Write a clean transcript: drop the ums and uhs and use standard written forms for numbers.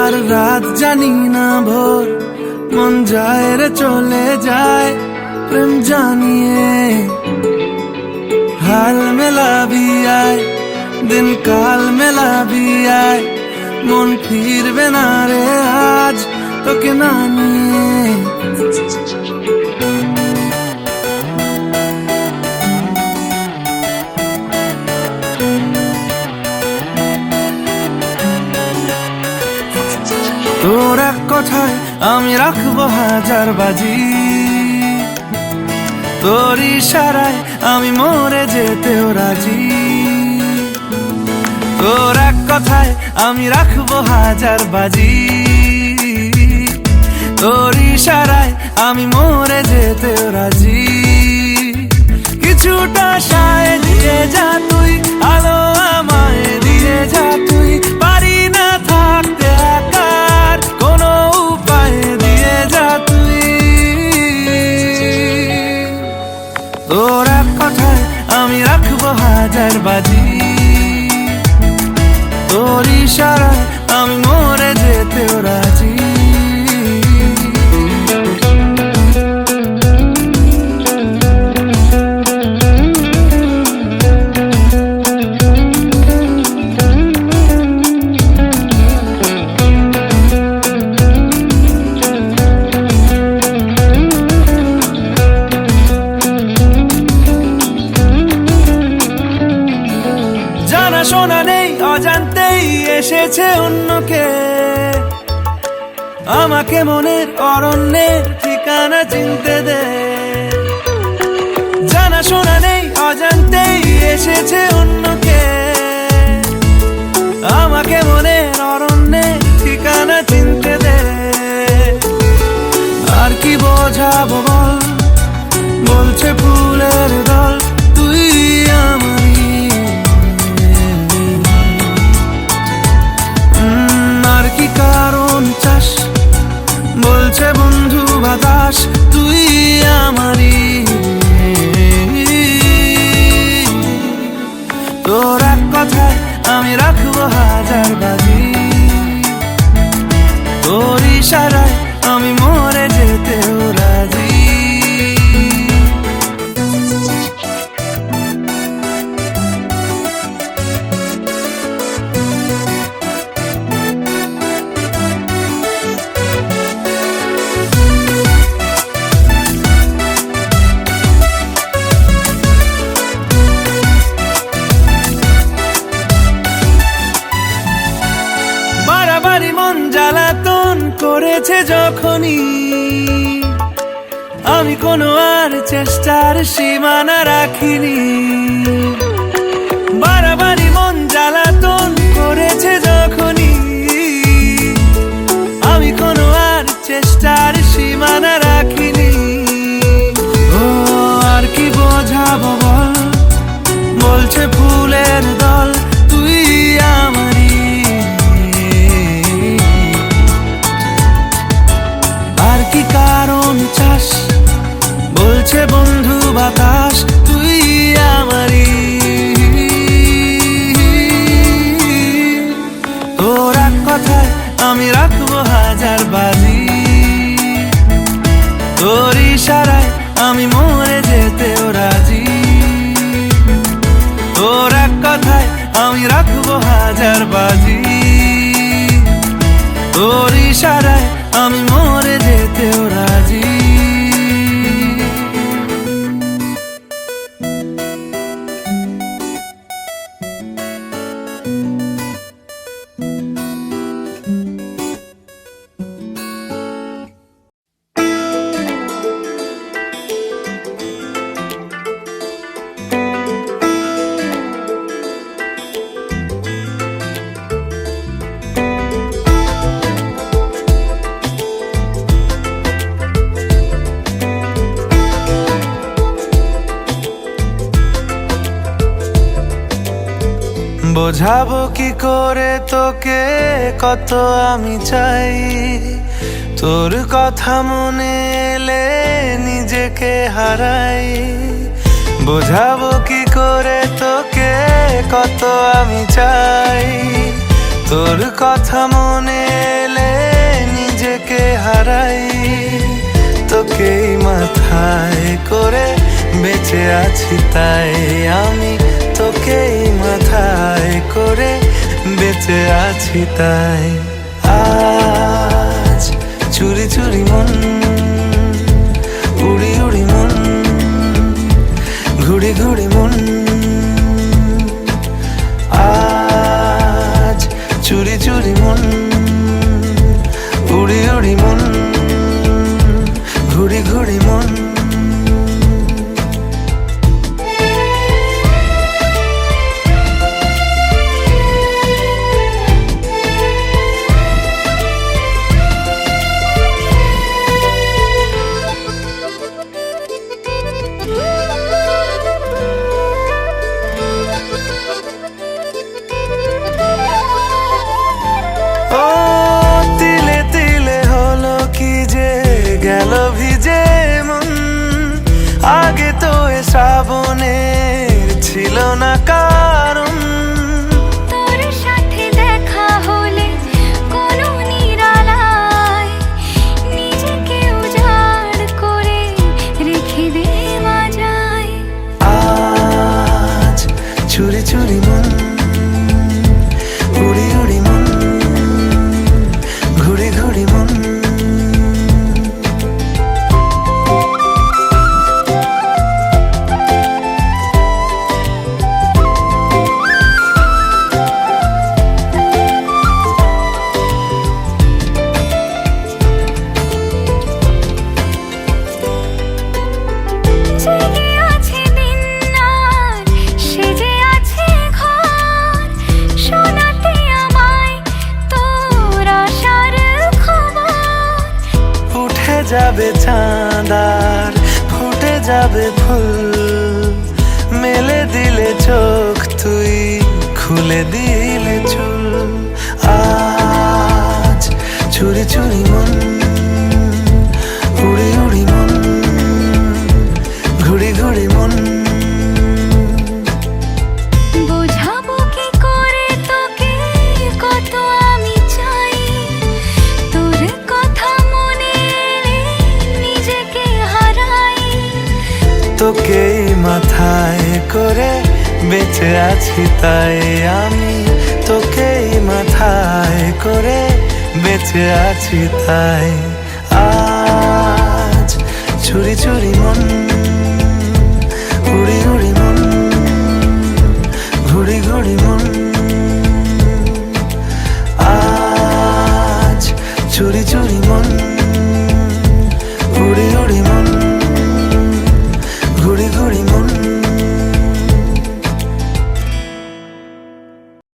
আর রাত জানি না ভোর, মন যায় রে চলে যায় প্রেম জানিয়ে। হাল মেলাবি আয়, দিন কাল মেলাবি আয়, মন ফিরবে না রে আজ তোকে না নিয়ে। তোর এক কথায় আমি রাখবো হাজার বাজি, তোর ইশারায় আমি মরে যেতেও রাজি। তোর এক কথায় আমি রাখবো হাজার বাজি, তোর ইশারায় আমি মরে যেতেও রাজি। কিছুটা সায় দিয়ে যা তুই, আলো আমায় দিয়ে যা তুই, পারি না থাকতে একার কোনো উপায় দিয়ে যা তুই। তোর এক কথায় আমি রাখবো হাজার বাজি, তোর ইশারায় আমি মরে যেতেও রাজি। শোনা নেই অজান্তেই এসেছে অন্যকে, আমাকে মনের অরণ্যের ঠিকানা চিনতে দে। জানা শোনা নেই অজান্তেই এসেছে অন্যকে, আমাকে মনের অরণ্যের ঠিকানা চিনতে দে। আর কি বোঝাবো বল, বলছে ফুলের দল তুই আমারই। আর কি কারণ চাস, বলছে বন্ধু বাতাস তুই আমারই। তোর এক কথায় আমি রাখবো হাজার বাজি, তোর ইশারায় আমি মরে যেতেও রাজি। বাড়াবাড়ি মন জ্বালাতন করেছে যখনই, আমি কোনো আর চেষ্টার সীমানা রাখিনি। বাড়াবাড়ি মন জ্বালাতন করেছে যখনই, আমি কোনো আর চেষ্টার সীমানা রাখিনি। ও আর কি বোঝাবো বল, বলছে ফুলের দল তুই আমারই। আর কি কারণ চাস, বলছে বন্ধু বাতাস তুই আমারই। তোর এক কথায় আমি রাখবো হাজার বাজি, তোর ইশারায় আমি মরে যেতেও রাজি। তোর এক কথায় আমি রাখবো হাজার বাজি, তোর ইশারায় আমি মরে যেতেও রাজি। বোঝাবো কি করে তোকে কত আমি চাই, তোর কথা মনে এলে নিজেকে হারাই। বোঝাবো কি করে তোকে কত আমি চাই, তোর কথা মনে এলে বেঁচে আছি তাই আমি তোকেই মাথায় করে বেঁচে আছি তাই। আজ চুরি চুরি মন, উড়ি উড়ি মন, ঘুড়ি ঘুড়ি মন। আজ চুরি চুরি মন, উড়ি উড়ি মন, ঘুড়ি ঘুড়ি মন। গেল ভিজে মন, আগে তো এ শ্রাবণের ছিল না কারণ। তোর সাথে দেখা হলে কোনো নিরালায় নিজেকে উজাড় করে রেখে দে মাঝায়। আজ চুরি চুরি মন, উড়ি উড়ি মন, ঘুড়ি ঘুড়ি মন। জেগে আছে দিন রাত, সেজে আছে ঘর, শোনাতে আমায় তোর আশার খবর। উঠে যাবে চাঁদ আর ফুটে যাবে ফুল, মেলে দিলে চোখ তুই খুলে দিলে চুল। আজ চুরি চুরি মন, উড়ি উড়ি মন, ঘুড়ি ঘুড়ি মন। বোঝাবো কি করে তোকে কত আমি চাই, তোর কথা মনে এলে নিজেকে হারাই। তোকেই মাথায় করে বেঁচে আছি তাই আমি তোকেই মাথায় করে বেঁচে আছি তাই। আজ চুরি চুরি মন।